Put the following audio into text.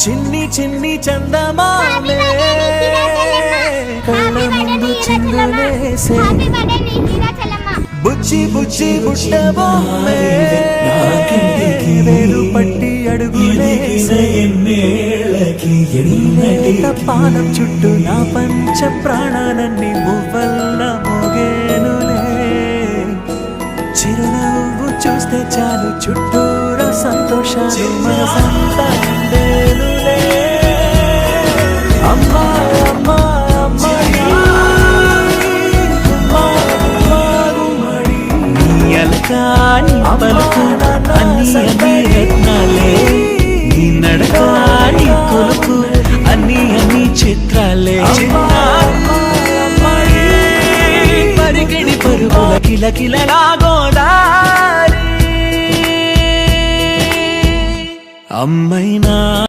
చిన్ని చిన్ని చందమామే కళ్ళ ముందు చిందులేసే బుజ్జి బుజ్జి బుట్ట బొమ్మే వేలు పట్టి అడుగులేసే పానం చుట్టూ నా పంచ ప్రాణాలన్నీ మువ్వల్ల మోగేనులే చిరునవ్వు చూస్తే చాలు చుట్టూరా సంతోషాలు మనసంతా నిండేనులే అమ్మా అమ్మా అమ్మడి నీ అలక నీ పలుకు అన్ని అన్ని రత్నాలే నీ నడక నీ కొలుకు అన్ని అన్ని చిత్రాలే పరిగిడి పరుగుల కిలకిలలాగోదారి అమ్మైనా